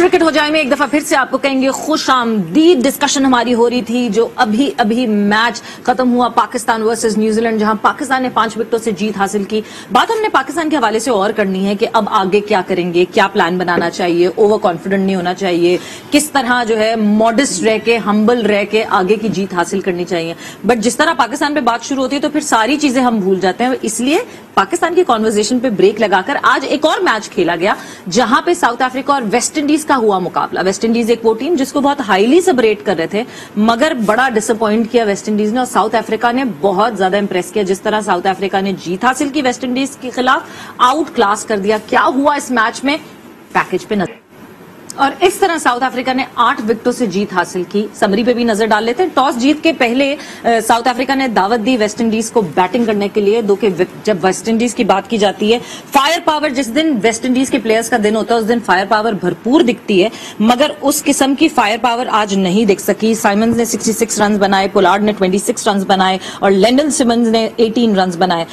क्रिकेट हो जाए में एक दफा फिर से आपको कहेंगे खुशामदीद डिस्कशन हमारी हो रही थी जो अभी अभी मैच खत्म हुआ पाकिस्तान वर्सेस न्यूजीलैंड, जहां पाकिस्तान ने 5 विकेटों से जीत हासिल की। बात हमने पाकिस्तान के हवाले से और करनी है कि अब आगे क्या करेंगे, क्या प्लान बनाना चाहिए, ओवर कॉन्फिडेंट नहीं होना चाहिए, किस तरह जो है मॉडेस्ट रह के, हम्बल रह के आगे की जीत हासिल करनी चाहिए। बट जिस तरह पाकिस्तान पे बात शुरू होती है तो फिर सारी चीजें हम भूल जाते हैं। इसलिए पाकिस्तान की कॉन्वर्सेशन पे ब्रेक लगाकर आज एक और मैच खेला गया जहां पे साउथ अफ्रीका और वेस्ट इंडीज का हुआ मुकाबला। वेस्ट इंडीज एक वो टीम जिसको बहुत हाईली सेलिब्रेट कर रहे थे, मगर बड़ा डिसअपॉइंट किया वेस्ट इंडीज ने और साउथ अफ्रीका ने बहुत ज्यादा इंप्रेस किया। जिस तरह साउथ अफ्रीका ने जीत हासिल की वेस्ट इंडीज के खिलाफ, आउट क्लास कर दिया। क्या हुआ इस मैच में, पैकेज पे नजर। और इस तरह साउथ अफ्रीका ने 8 विकेटों से जीत हासिल की। समरी पे भी नजर डाल लेते हैं। टॉस जीत के पहले साउथ अफ्रीका ने दावत दी वेस्ट इंडीज को बैटिंग करने के लिए। जब वेस्ट इंडीज की बात की जाती है, फायर पावर, जिस दिन वेस्ट इंडीज के प्लेयर्स का दिन होता है उस दिन फायर पावर भरपूर दिखती है, मगर उस किस्म की फायर पावर आज नहीं दिख सकी। साइमंस ने 66 रन बनाए, पोलार्ड ने 26 रन बनाए और लेंडल सिमंस ने 18 रन बनाए।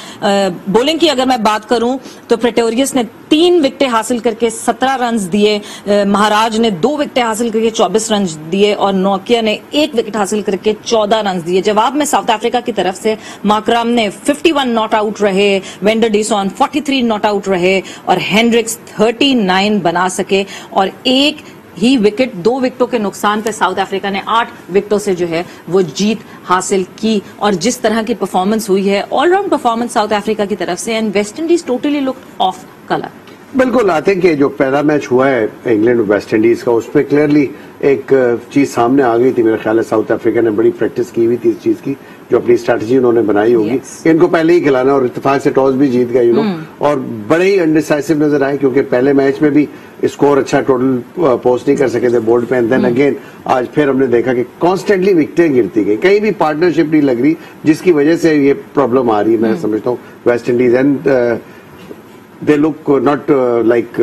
बॉलिंग की अगर मैं बात करूं तो प्रेटोरियस ने 3 विकेटें हासिल करके 17 रन दिए, महाराज ने 2 विकेटें हासिल करके 24 रन दिए और नोकिया ने 1 विकेट हासिल करके 14 रन दिए। जवाब में साउथ अफ्रीका की तरफ से माकराम ने 51 नॉट आउट रहे, वेंडर डिसॉन 43 नॉट आउट रहे और हेनरिक्स 39 बना सके और एक ही विकेट, 2 विकेटों के नुकसान पे साउथ अफ्रीका ने 8 विकेटों से जो है वो जीत हासिल की। और जिस तरह की परफॉर्मेंस हुई है, ऑलराउंड परफॉर्मेंस साउथ अफ्रीका की तरफ से, and West Indies totally looked of colour. बिल्कुल, आई थिंक जो पहला मैच हुआ है इंग्लैंड और वेस्ट इंडीज का, उसमें क्लियरली एक चीज सामने आ गई थी। मेरा ख्याल है साउथ अफ्रीका ने बड़ी प्रैक्टिस की हुई थी इस चीज की, जो अपनी स्ट्रैटेजी उन्होंने बनाई होगी। इनको पहले ही खिलाना और इत्तेफाक से टॉस भी जीत गए और बड़े ही अनडिसाइसिव नजर आए, क्योंकि पहले मैच में भी स्कोर अच्छा टोटल पोस्ट नहीं कर सके थे बोर्ड पे। एंड देन अगेन आज फिर हमने देखा कि कॉन्स्टेंटली विकेटें गिरती गई, कहीं भी पार्टनरशिप नहीं लग रही, जिसकी वजह से ये प्रॉब्लम आ रही है। मैं समझता हूँ West Indies and they look not like,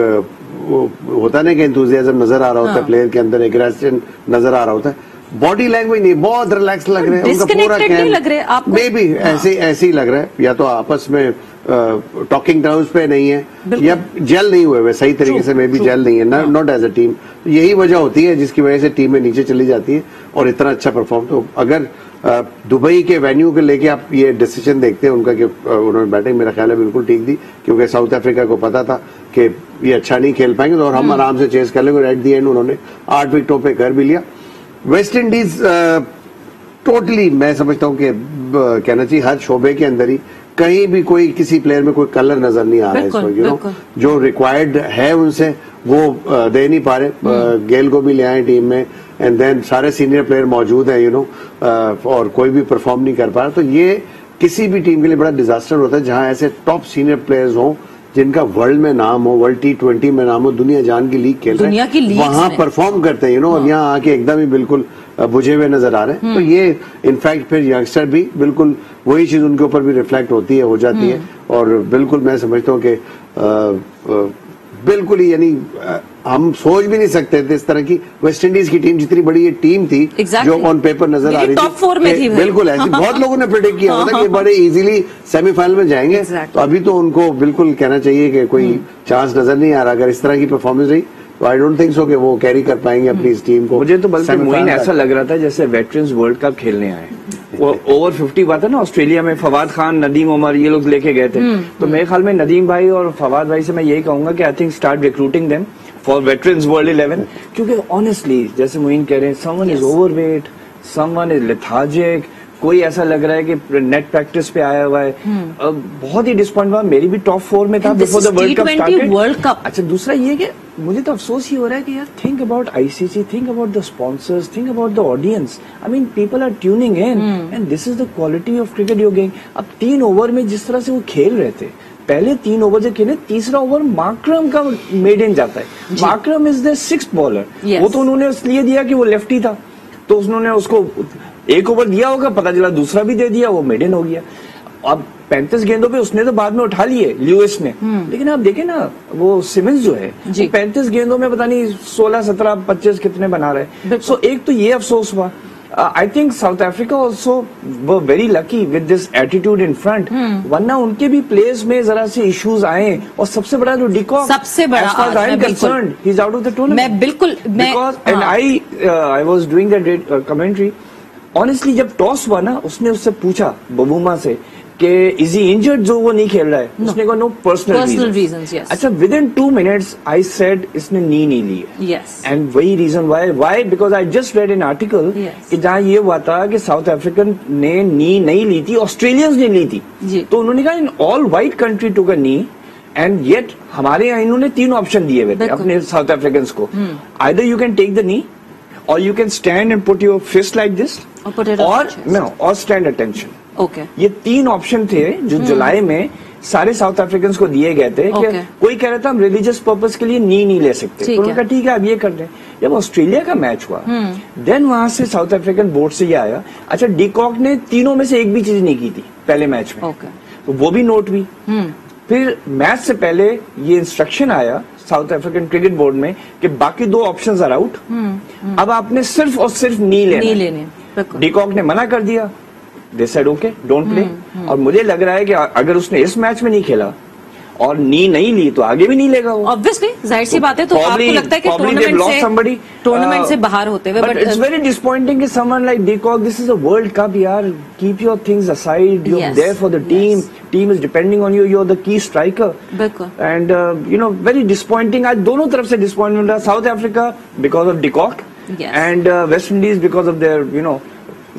होता नहीं कि एंथुसियाज्म नजर आ रहा होता है प्लेयर के अंदर, एग्रेशन नजर आ रहा होता है, बॉडी लैंग्वेज नहीं, बहुत रिलैक्स लग रहे हैं, उनका पूरा कैम्प मे बी ऐसे ही लग रहा है, या तो आपस में टॉकिंग टर्म्स पे नहीं है या जेल नहीं हुए सही तरीके से, मे बी जेल नहीं है, नॉट एज अ टीम। यही वजह होती है जिसकी वजह से टीमें नीचे चली जाती है और इतना अच्छा परफॉर्म। तो अगर दुबई के वेन्यू को लेके आप ये डिसीजन देखते हैं उनका कि उन्होंने बैटिंग मेरा ख्याल है बिल्कुल ठीक दी, क्योंकि साउथ अफ्रीका को पता था कि ये अच्छा नहीं खेल पाएंगे और हम आराम से चेस कर लेंगे। और एट दी एंड उन्होंने 8 विकेटों पे कर भी लिया। वेस्ट इंडीज टोटली मैं समझता हूँ कि कहना चाहिए हर शोबे के अंदर ही कहीं भी कोई किसी प्लेयर में कोई कलर नजर नहीं आ रहा है इसको, यू नो, जो रिक्वायर्ड है उनसे वो दे नहीं पा रहे। गेल को भी ले आए टीम में, एंड देन सारे सीनियर प्लेयर मौजूद हैं, यू नो, और कोई भी परफॉर्म नहीं कर पा रहा। तो ये किसी भी टीम के लिए बड़ा डिजास्टर होता है जहां ऐसे टॉप सीनियर प्लेयर्स हों जिनका वर्ल्ड में नाम हो, वर्ल्ड T20 में नाम हो, दुनिया जान की लीग खेल रहे हैं, वहां परफॉर्म करते हैं, यू नो, और यहाँ आके एकदम ही बिल्कुल बुझे हुए नजर आ रहे हैं। तो ये इनफैक्ट फिर यंगस्टर भी बिल्कुल वही चीज उनके ऊपर भी रिफ्लेक्ट होती है, हो जाती है। और बिल्कुल मैं समझता हूँ कि बिल्कुल ही यानी हम सोच भी नहीं सकते थे इस तरह की वेस्ट इंडीज की टीम, जितनी बड़ी ये टीम थी जो ऑन पेपर नजर आ रही टॉप 4 में थी, बिल्कुल ऐसी बहुत लोगों ने प्रेडिक्ट किया होता कि बड़े इजीली सेमीफाइनल में जाएंगे। तो अभी तो उनको बिल्कुल कहना चाहिए कि कोई चांस नजर नहीं आ रहा। अगर इस तरह की परफॉर्मेंस रही तो आई डोंट थिंक सो कि वो कैरी कर पाएंगे अपनी इस टीम को। मुझे तो बल्कि मोइन ऐसा लग रहा था जैसे वेटरन्स वर्ल्ड कप खेलने आए। वो ओवर 50 बात है ना, ऑस्ट्रेलिया में फवाद खान, नदीम उमर ये लोग लेके गए थे। तो मेरे ख्याल में नदीम भाई और फवाद भाई से मैं यही कहूंगा कि I think start recruiting them for veterans world 11, क्योंकि ऑनेस्टली जैसे मोइन कह रहे हैं, someone is overweight, someone is lethargic, कोई ऐसा लग रहा है कि नेट प्रैक्टिस पे आया हुआ है। बहुत ही डिसअपॉइंट हुआ। मेरी भी टॉप 4 में था before the world cup started. अच्छा, दूसरा ये कि मुझे तो अफसोस ही हो रहा है कि यार think about ICC, think about the sponsors, think about the audience. I mean people are tuning in and this is the quality of cricket you are getting. अब 3 ओवर में जिस तरह से वो खेल रहे थे, पहले 3 ओवर जो खेले, तीसरा ओवर माकरम का मेड इन जाता है। माकरम इज द 6th बॉलर। वो तो उन्होंने इसलिए दिया कि वो लेफ्टी था, तो उन्होंने उसको 1 ओवर दिया होगा, पता चला दूसरा भी दे दिया, वो मेड इन हो गया। अब 35 गेंदों पे उसने तो बाद में उठा लिए ल्यूइस ने, लेकिन आप देखें ना वो सिमंस जो है 35 गेंदों में पता नहीं 16, 17, 25 कितने बना रहे। सो एक तो ये अफसोस हुआ। I think South Africa also were very lucky with this attitude in front. वरना उनके भी प्लेयर्स में जरा से इश्यूज आए और सबसे बड़ा जो डिकॉक, सबसे बड़ा as far as I am concerned, he is out of the tournament. मैं बिल्कुल because and I was doing that commentary. Honestly, जब टॉस हुआ ना, उसने उससे पूछा बबूमा से कि इज ही इंजर्ड जो वो नहीं खेल रहा है. उसने कहा नो पर्सनल रीजंस. यस. अच्छा, within 2 minutes I said इसने नी नहीं ली है. यस. एंड वही reason why because I just read an article कि जहाँ ये हुआ था कि साउथ अफ्रीकन ने नी नहीं ली थी, ऑस्ट्रेलियंस ने ली थी. तो उन्होंने कहा in all white country took a knee, and yet हमारे यहाँ इन्होंने 3 ऑप्शन दिए हुए थे अपने साउथ अफ्रीकन को. Either you can take the knee, और you can stand and put your fist like this, और स्टैंड अटेंशन. ओके. ये 3 ऑप्शन थे जो जुलाई में सारे साउथ अफ्रीकन को दिए गए थे. कि कोई कह रहा था हम रिलीजियस पर्पस के लिए नी नहीं ले सकते, तो उन्होंने कहा ठीक है अब ये कर रहे हैं. जब ऑस्ट्रेलिया का मैच हुआ, देन वहां से साउथ अफ्रीकन बोर्ड से ये आया. अच्छा, डिकॉक ने तीनों में से एक भी चीज नहीं की थी पहले मैच में, तो वो भी नोट हुई. फिर मैच से पहले ये इंस्ट्रक्शन आया साउथ अफ्रीकन क्रिकेट बोर्ड में कि बाकी 2 ऑप्शंस आर आउट, अब आपने सिर्फ और सिर्फ नी लेने. डिकॉक ने मना कर दिया. They said okay don't play. और मुझे लग रहा है कि अगर उसने इस मैच में नहीं खेला और नी नहीं ली तो आगे भी नहीं लेगा वो. ऑब्वियसली, जाहिर सी बात है. तो आपको लगता है कि टूर्नामेंट से बाहर होते हुए, बट इट्स वेरी डिसअपॉइंटिंग कि someone like de Kock, this is a world cup यार, keep your things aside, you are there for the team, team is depending on you, you are the key striker. And you know, very disappointing. आज दोनों तरफ से disappointment रहा. South Africa because of de Kock, and West Indies because of their you know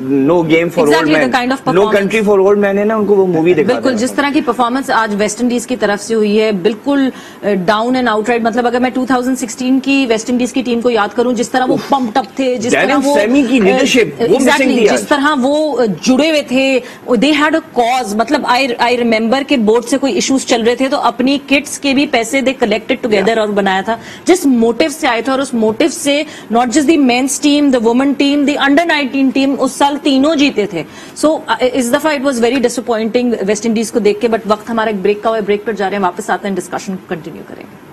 no game for old man, no country for old man है ना, उनको वो movie दिखा. बिल्कुल, जिस तरह की परफॉर्मेंस आज वेस्ट इंडीज की तरफ से हुई है, बिल्कुल डाउन एंड आउटराइट. मतलब अगर मैं 2016 की वेस्ट इंडीज की टीम को याद करूं, जिस तरह वो पंप्ड अप थे, जिस तरह वो सेमी की लीडरशिप, एग्जैक्टली जिस तरह वो जुड़े हुए थे, दे हैड अ कॉज. मतलब आई रिमेम्बर के बोर्ड से कोई इश्यूज चल रहे थे तो अपनी किट्स के भी पैसे दे कलेक्टेड टुगेदर और बनाया था, जिस मोटिव से आए थे. और उस मोटिव से not just the men's team, the women team, the under 19 team उस साल तीनों जीते थे. सो इस दफा it was very disappointing West Indies को देख के. बट वक्त हमारा एक ब्रेक का हुआ, ब्रेक पर जा रहे हैं, वापस आते हैं, डिस्कशन कंटिन्यू करेंगे.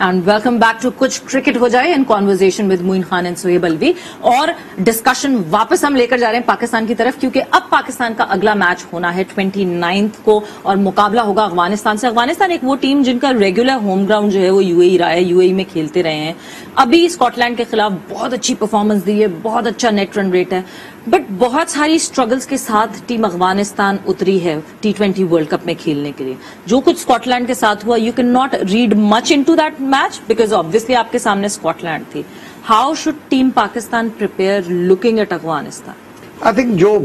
एंड वेलकम बैक टू कुछ क्रिकेट हो जाए in conversation with Moin Khan and Sohaib Alvi. और डिस्कशन वापस हम लेकर जा रहे हैं पाकिस्तान की तरफ, क्योंकि अब पाकिस्तान का अगला मैच होना है 29 को और मुकाबला होगा अफगानिस्तान से. अफगानिस्तान एक वो टीम जिनका रेगुलर होम ग्राउंड जो है वो यूएई रहा है, यूएई में खेलते रहे हैं. अभी स्कॉटलैंड के खिलाफ बहुत अच्छी परफॉर्मेंस दी है, बहुत अच्छा नेट रन रेट है, बट बहुत सारी स्ट्रगल्स के साथ टीम अफगानिस्तान उतरी है T20 वर्ल्ड कप में खेलने के लिए. जो कुछ स्कॉटलैंड के साथ हुआ, you can not read much into that match because obviously आपके सामने स्कॉटलैंड थी. How should team Pakistan prepare looking at Afghanistan? I think जो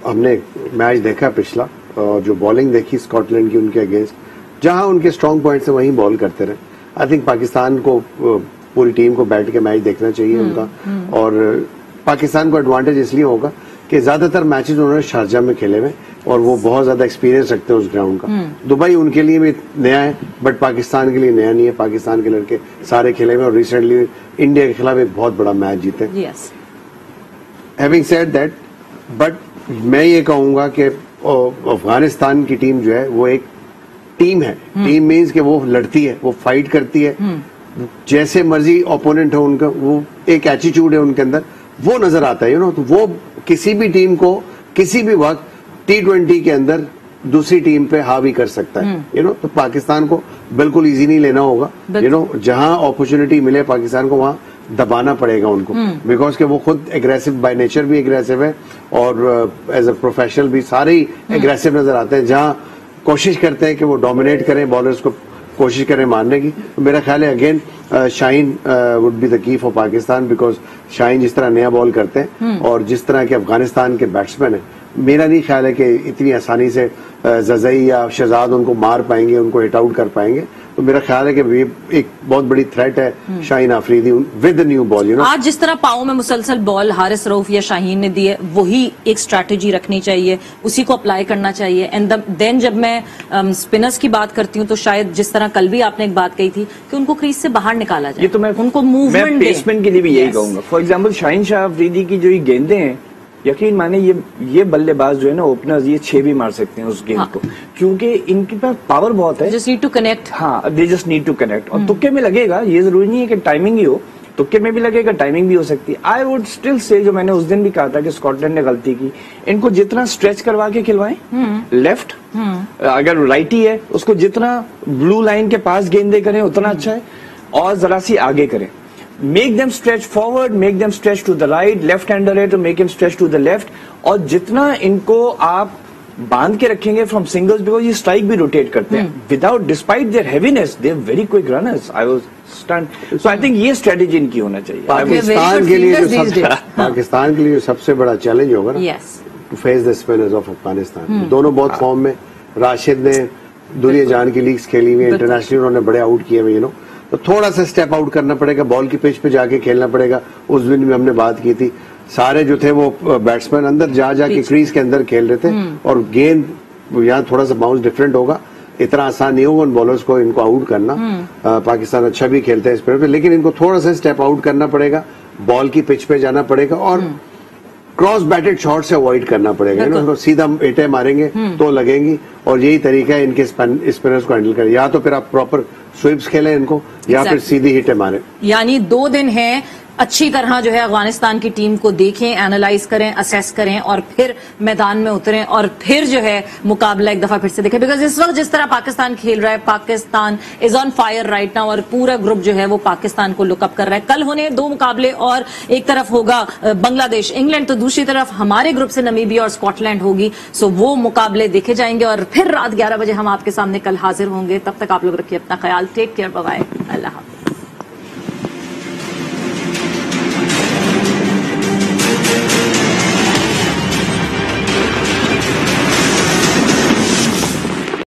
हमने मैच देखा पिछला, जो बॉलिंग देखी स्कॉटलैंड की उनके अगेंस्ट, जहां उनके स्ट्रांग पॉइंट्स है वहीं बॉल करते रहे. आई थिंक पाकिस्तान को पूरी टीम को बैठ के मैच देखना चाहिए उनका. और पाकिस्तान को एडवांटेज इसलिए होगा कि ज्यादातर मैचेस उन्होंने शारजाह में खेले हुए और वो बहुत ज्यादा एक्सपीरियंस रखते हैं उस ग्राउंड का. दुबई उनके लिए भी नया है, बट पाकिस्तान के लिए नया नहीं है. पाकिस्तान के लड़के सारे खेले हुए और रिसेंटली इंडिया के खिलाफ एक बहुत बड़ा मैच जीते. हैविंग सेड दैट, बट मैं ये कहूंगा कि अफगानिस्तान की टीम जो है वो एक टीम है. टीम मीन्स कि वो लड़ती है, वो फाइट करती है, जैसे मर्जी ओपोनेंट हो उनका, वो एक एटीट्यूड है उनके अंदर, वो नजर आता है. तो वो किसी भी टीम को किसी भी वक्त T20 के अंदर दूसरी टीम पे हावी कर सकता है. तो पाकिस्तान को बिल्कुल इजी नहीं लेना होगा. जहां अपॉर्चुनिटी मिले पाकिस्तान को वहां दबाना पड़ेगा उनको, बिकॉज के वो खुद एग्रेसिव बाय नेचर भी एग्रेसिव है और एज अ प्रोफेशनल भी सारे ही एग्रेसिव नजर आते हैं. जहां कोशिश करते हैं कि वो डोमिनेट करें, बॉलर्स को कोशिश करें मारने की. तो मेरा ख्याल है again Shaheen would be the key for Pakistan, because Shaheen जिस तरह नया बॉल करते हैं और जिस तरह के अफगानिस्तान के बैट्समैन है, मेरा नहीं ख्याल है कि इतनी आसानी से जज़ई या शहजाद उनको मार पाएंगे, उनको हिट आउट कर पाएंगे. तो तो मेरा ख्याल है कि ये एक बहुत बड़ी थ्रेट है Shaheen Afridi with new ball, you know. आज जिस तरह पाओ में मुसलसल बॉल हारिस रऊफ या शाहीन ने दी है, वही एक स्ट्रैटेजी रखनी चाहिए, उसी को अप्लाई करना चाहिए। एंड देन जब मैं स्पिनर्स की बात करती हूँ तो शायद जिस तरह कल भी आपने एक बात कही थी कि उनको क्रीज से बाहर निकाला जाए, ये तो मैं उनको मूवमेंट पेसमेंट के लिए भी यही कहूंगा। फॉर एग्जाम्पल शाहीन शाह अफरीदी की जो ये गेंदे हैं, यकीन माने ये बल्लेबाज जो है ना, ओपनर्स, ये 6 भी मार सकते हैं उस गेंद को, क्योंकि इनके पास पावर बहुत है। Just need to connect. हाँ, they just need to connect. और तुक्के में लगेगा, ये जरूरी नहीं है कि टाइमिंग ही हो, तुक्के में भी लगेगा, टाइमिंग भी हो सकती है। आई वुड स्टिल से, जो मैंने उस दिन भी कहा था कि स्कॉटलैंड ने गलती की, इनको जितना स्ट्रेच करवा के खिलवाएं, लेफ्ट, अगर राइटी है उसको जितना ब्लू लाइन के पास गेंदे करें उतना अच्छा है, और जरा सी आगे करें। Make them stretch forward, make them stretch to the right, left hander है तो make him stretch to the left. और जितना इनको आप बांध के रखेंगे फ्रॉम सिंगल्स, बिकॉज ये स्ट्राइक भी रोटेट करते हैं, without, despite their heaviness, they are very quick runners. I was stunned. So I think ये स्ट्रेटेजी इनकी होना चाहिए। पाकिस्तान के लिए जो सबसे बड़ा चैलेंज होगा ना, to face the spinners of Afghanistan. दोनों बहुत फॉर्म में, राशिद ने दुनिया जान की लीग्स खेली हुई, इंटरनेशनल उन्होंने बड़े आउट किए हुए, यू नो। तो थोड़ा सा स्टेप आउट करना पड़ेगा, बॉल की पिच पे जाके खेलना पड़ेगा। उस दिन भी हमने बात की थी, सारे जो थे वो बैट्समैन अंदर जाके क्रीज के अंदर खेल रहे थे, और गेंद यहाँ थोड़ा सा बाउंस डिफरेंट होगा, इतना आसान नहीं होगा उन बॉलर्स को इनको आउट करना। पाकिस्तान अच्छा भी खेलते हैं स्पिनर पे, लेकिन इनको थोड़ा सा स्टेप आउट करना पड़ेगा, बॉल की पिच पे जाना पड़ेगा, और क्रॉस बैटेड शॉट से अवॉइड करना पड़ेगा। उनको सीधा एटे मारेंगे तो लगेंगी, और यही तरीका है इनके स्पिनर्स को हैंडल करें। या तो फिर आप प्रॉपर स्वीप्स खेलें इनको, या फिर सीधी हिटें मारें। यानी 2 दिन है, अच्छी तरह जो है अफगानिस्तान की टीम को देखें, एनालाइज करें, असेस करें, और फिर मैदान में उतरें, और फिर जो है मुकाबला एक दफा फिर से देखें। बिकॉज इस वक्त जिस तरह पाकिस्तान खेल रहा है, Pakistan is on fire right now, और पूरा ग्रुप जो है वो पाकिस्तान को लुकअप कर रहा है। कल होने 2 मुकाबले, और एक तरफ होगा बांग्लादेश इंग्लैंड, तो दूसरी तरफ हमारे ग्रुप से नमीबिया और स्कॉटलैंड होगी। सो वो मुकाबले देखे जाएंगे, और फिर रात 11 बजे हम आपके सामने कल हाजिर होंगे। तब तक आप लोग रखिए अपना ख्याल। टेक केयर, बाय बाय, अल्लाह हाफ़िज़।